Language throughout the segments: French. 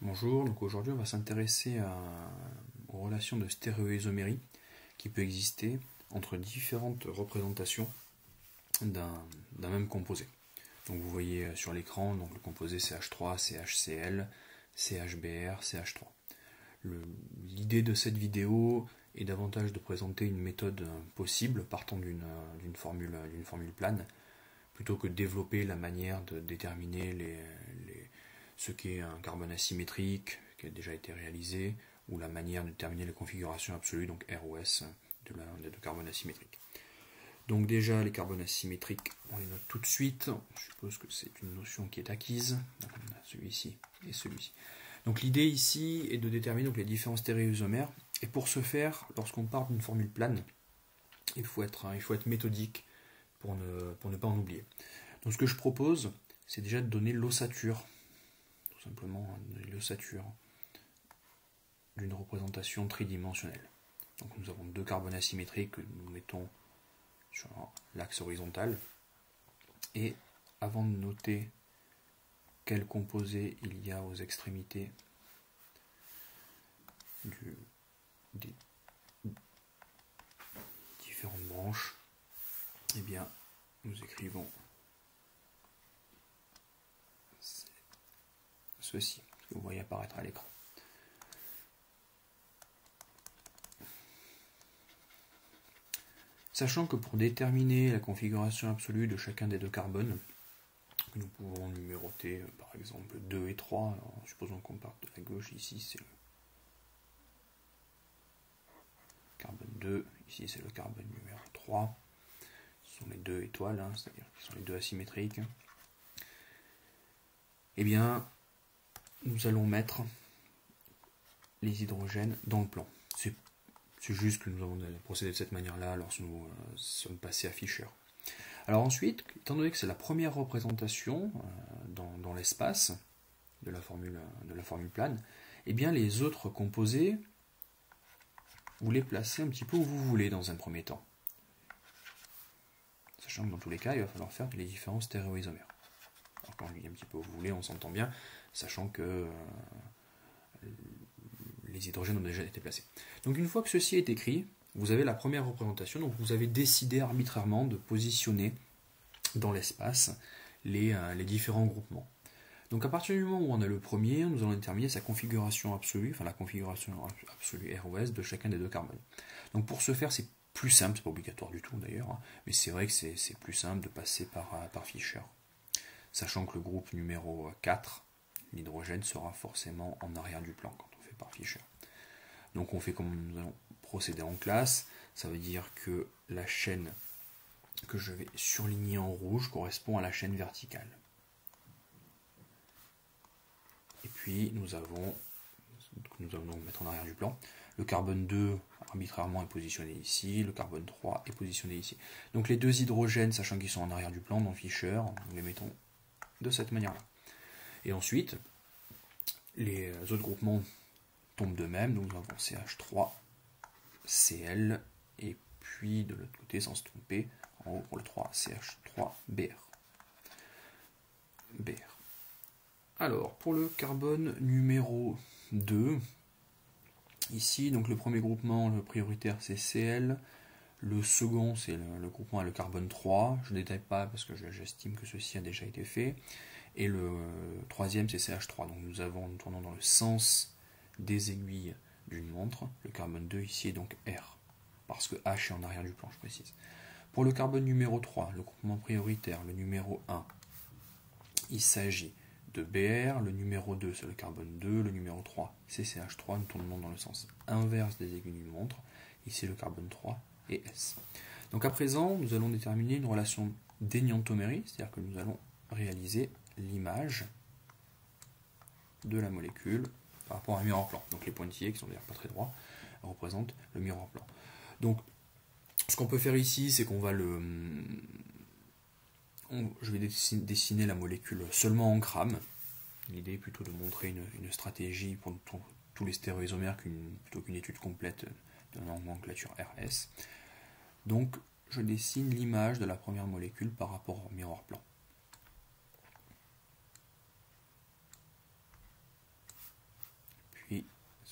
Bonjour, donc aujourd'hui on va s'intéresser aux relations de stéréoisomérie qui peut exister entre différentes représentations d'un même composé. Donc vous voyez sur l'écran donc le composé CH3, CHCl, CHBr, CH3. L'idée de cette vidéo est davantage de présenter une méthode possible partant d'une formule plane, plutôt que de développer la manière de déterminer ce qu'est un carbone asymétrique qui a déjà été réalisé, ou la manière de déterminer les configurations absolues, donc R ou S, de carbone asymétrique. Donc déjà, les carbones asymétriques, on les note tout de suite. Je suppose que c'est une notion qui est acquise. Donc on a celui-ci et celui-ci. Donc l'idée ici est de déterminer donc les différents stéréoisomères. Et pour ce faire, lorsqu'on part d'une formule plane, il faut être méthodique pour ne pas en oublier. Donc ce que je propose, c'est déjà de donner l'ossature, tout simplement l'ossature d'une représentation tridimensionnelle. Donc nous avons deux carbones asymétriques que nous mettons sur l'axe horizontal. Et avant de noter quel composé il y a aux extrémités des différentes branches, eh bien nous écrivons ceci, que vous voyez apparaître à l'écran. Sachant que pour déterminer la configuration absolue de chacun des deux carbones, nous pouvons numéroter par exemple 2 et 3, alors, supposons qu'on parte de la gauche, ici c'est le carbone 2, ici c'est le carbone numéro 3, ce sont les deux étoiles, c'est-à-dire qu'ils sont les deux asymétriques. Eh bien, nous allons mettre les hydrogènes dans le plan. C'est juste que nous avons procédé de cette manière-là lorsque nous sommes passés à Fischer. Alors ensuite, étant donné que c'est la première représentation dans l'espace de la formule plane, eh bien les autres composés, vous les placez un petit peu où vous voulez dans un premier temps. Sachant que dans tous les cas, il va falloir faire les différents stéréoisomères. Alors quand je dis un petit peu où vous voulez, on s'entend bien, sachant que les hydrogènes ont déjà été placés. Donc une fois que ceci est écrit, vous avez la première représentation, donc vous avez décidé arbitrairement de positionner dans l'espace les différents groupements. Donc à partir du moment où on a le premier, nous allons déterminer sa configuration absolue, enfin la configuration absolue R ou S de chacun des deux carbones. Donc pour ce faire, c'est plus simple, c'est pas obligatoire du tout d'ailleurs, mais c'est vrai que c'est plus simple de passer par Fischer. Sachant que le groupe numéro 4, l'hydrogène, sera forcément en arrière du plan quand on fait par Fischer. Donc on fait comme nous allons procéder en classe, ça veut dire que la chaîne que je vais surligner en rouge correspond à la chaîne verticale. Et puis nous allons donc mettre en arrière du plan. Le carbone 2 arbitrairement est positionné ici, le carbone 3 est positionné ici. Donc les deux hydrogènes, sachant qu'ils sont en arrière du plan dans Fischer, nous les mettons de cette manière-là. Et ensuite, les autres groupements tombent de même, donc nous avons CH3, Cl, et puis de l'autre côté, sans se tromper, en haut pour le 3, CH3Br. Alors, pour le carbone numéro 2, ici, donc le premier groupement, le prioritaire, c'est Cl. Le second, c'est le groupement le carbone 3. Je ne détaille pas parce que j'estime que ceci a déjà été fait. Et le troisième, c'est CH3. Donc nous tournons dans le sens des aiguilles d'une montre. Le carbone 2 ici est donc R, parce que H est en arrière du plan, je précise. Pour le carbone numéro 3, le groupement prioritaire, le numéro 1, il s'agit de Br, le numéro 2 c'est le carbone 2, le numéro 3 c'est CH3, nous tournons dans le sens inverse des aiguilles d'une montre, ici le carbone 3 et S. Donc à présent, nous allons déterminer une relation d'éniantomérie, c'est-à-dire que nous allons réaliser l'image de la molécule par rapport à un miroir plan. Donc les pointillés, qui sont d'ailleurs pas très droits, représentent le miroir plan. Donc ce qu'on peut faire ici, c'est qu'on va je vais dessiner la molécule seulement en grammes. L'idée est plutôt de montrer une stratégie pour tous les stéréoisomères plutôt qu'une étude complète de la nomenclature RS. Donc je dessine l'image de la première molécule par rapport au miroir plan.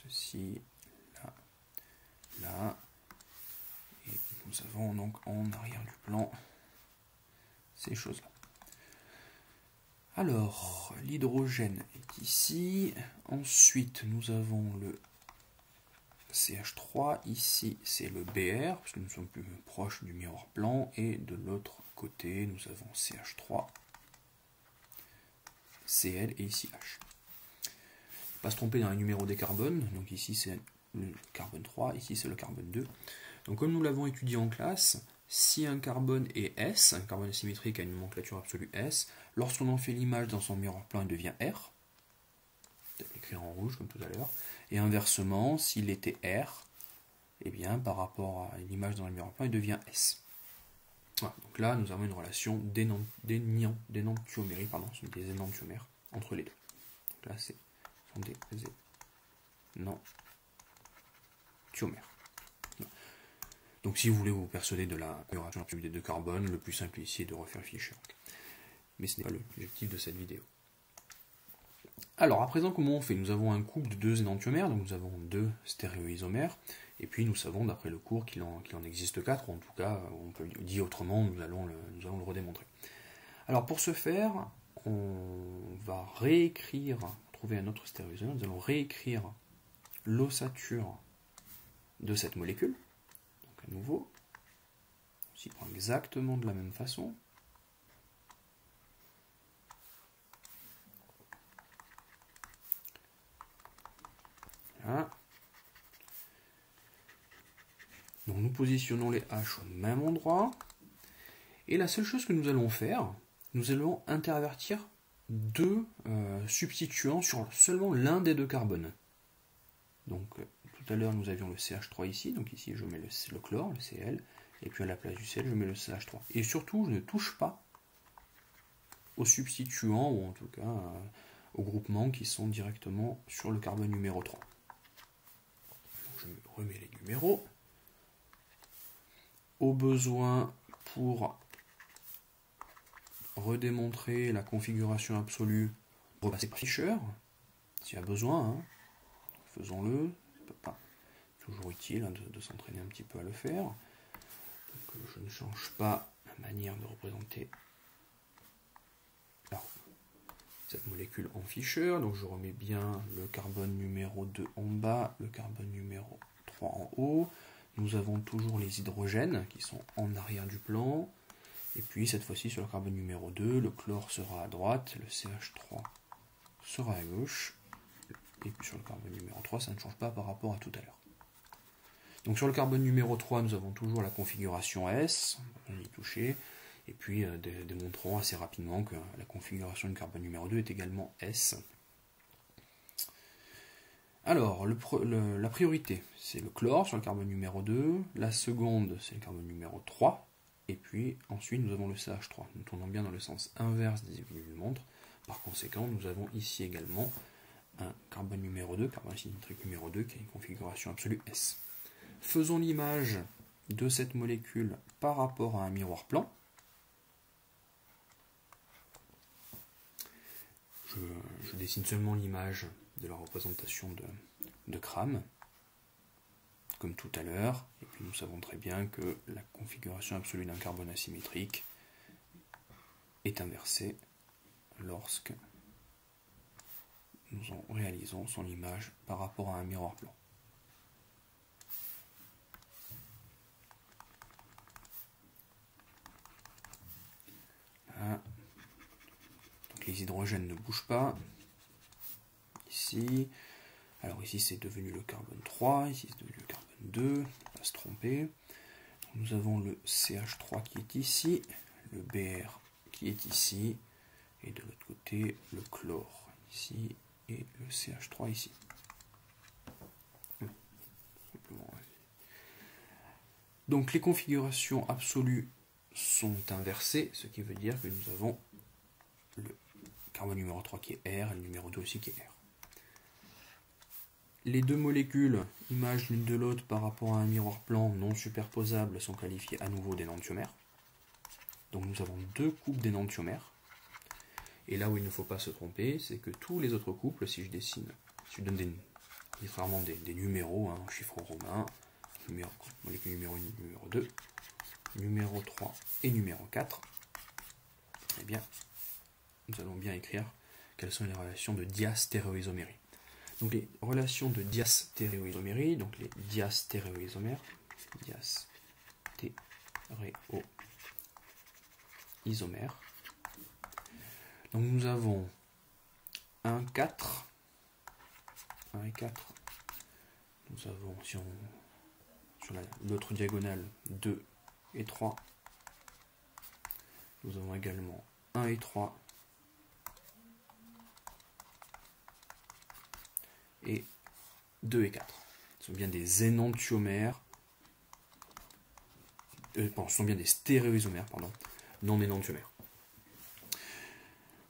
ceci, là, là. Et nous avons donc en arrière du plan ces choses-là. Alors, l'hydrogène est ici. Ensuite, nous avons le CH3. Ici, c'est le Br, parce que nous sommes plus proches du miroir blanc. Et de l'autre côté, nous avons CH3, Cl et ici H. Pas se tromper dans les numéros des carbones. Donc ici, c'est le carbone 3. Ici, c'est le carbone 2. Donc, comme nous l'avons étudié en classe, si un carbone est S, un carbone asymétrique a une nomenclature absolue S, lorsqu'on en fait l'image dans son miroir plan, il devient R. Peut-être l'écrire en rouge comme tout à l'heure. Et inversement, s'il était R, eh bien, par rapport à l'image dans le miroir plan, il devient S. Voilà. Donc là, nous avons une relation d'énantiomérie, pardon, ce sont des énantiomères entre les deux. Donc là, ce sont des énantiomères. Donc si vous voulez vous persuader de la configuration absolue des deux carbones, le plus simple ici est de refaire Fischer. Mais ce n'est pas l'objectif de cette vidéo. Alors à présent, comment on fait? Nous avons un couple de deux énantiomères, donc nous avons deux stéréoisomères, et puis nous savons d'après le cours qu'il en existe quatre, ou en tout cas, on peut le dire autrement, nous allons le redémontrer. Alors pour ce faire, on va réécrire, trouver un autre stéréoisomère, nous allons réécrire l'ossature de cette molécule. À nouveau, on s'y prend exactement de la même façon. Voilà. Donc nous positionnons les H au même endroit. Et la seule chose que nous allons faire, nous allons intervertir deux substituants sur seulement l'un des deux carbones. Donc tout à l'heure nous avions le CH3 ici, donc ici je mets le chlore, le Cl, et puis à la place du Cl je mets le CH3. Et surtout je ne touche pas aux substituants, ou en tout cas aux groupements qui sont directement sur le carbone numéro 3. Donc je remets les numéros. Au besoin, pour redémontrer la configuration absolue, repasser par Fischer, s'il y a besoin, hein. Faisons-le, c'est pas toujours utile hein, de s'entraîner un petit peu à le faire. Donc, je ne change pas la manière de représenter cette molécule en Fischer, donc je remets bien le carbone numéro 2 en bas, le carbone numéro 3 en haut. Nous avons toujours les hydrogènes qui sont en arrière du plan, et puis cette fois-ci sur le carbone numéro 2, le chlore sera à droite, le CH3 sera à gauche, et puis sur le carbone numéro 3, ça ne change pas par rapport à tout à l'heure. Donc sur le carbone numéro 3, nous avons toujours la configuration S, on va y toucher, et puis démontrons assez rapidement que la configuration du carbone numéro 2 est également S. Alors, la priorité, c'est le chlore sur le carbone numéro 2, la seconde, c'est le carbone numéro 3, et puis ensuite nous avons le CH3. Nous tournons bien dans le sens inverse des aiguilles d'une montre, par conséquent nous avons ici également un carbone numéro 2, carbone asymétrique numéro 2, qui a une configuration absolue S. Faisons l'image de cette molécule par rapport à un miroir plan. Je dessine seulement l'image de la représentation de Cram, comme tout à l'heure, et puis nous savons très bien que la configuration absolue d'un carbone asymétrique est inversée lorsque nous en réalisons son image par rapport à un miroir plan. Là. Donc les hydrogènes ne bougent pas. Ici. Alors ici c'est devenu le carbone 3, ici c'est devenu le carbone 2, on ne va pas se tromper. Donc, nous avons le CH3 qui est ici, le Br qui est ici, et de l'autre côté le chlore ici, et le CH3 ici. Donc les configurations absolues sont inversées, ce qui veut dire que nous avons le carbone numéro 3 qui est R, et le numéro 2 aussi qui est R. Les deux molécules, image l'une de l'autre par rapport à un miroir plan non superposable, sont qualifiées à nouveau d'énantiomères. Donc nous avons deux couples d'énantiomères. Et là où il ne faut pas se tromper, c'est que tous les autres couples, si je donne des arbitrairement des numéros, en chiffres romains, molécule numéro 1, numéro 2, numéro 3 et numéro 4, eh bien, nous allons bien écrire quelles sont les relations de diastéréoisomérie. Donc les relations de diastéréoisomérie, donc les diastéréoisomères, donc nous avons 1, 4, 1 et 4, nous avons, si on, sur l'autre diagonale, 2 et 3, nous avons également 1 et 3, et 2 et 4. Ce sont bien des énantiomères, ce sont bien des stéréoisomères, pardon, non énantiomères.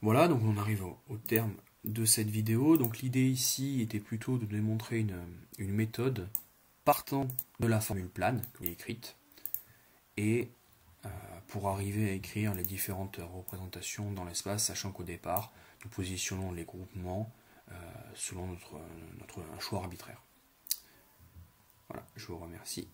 Voilà, donc on arrive au terme de cette vidéo. Donc l'idée ici était plutôt de démontrer une méthode partant de la formule plane qui est écrite, et pour arriver à écrire les différentes représentations dans l'espace, sachant qu'au départ, nous positionnons les groupements selon un choix arbitraire. Voilà, je vous remercie.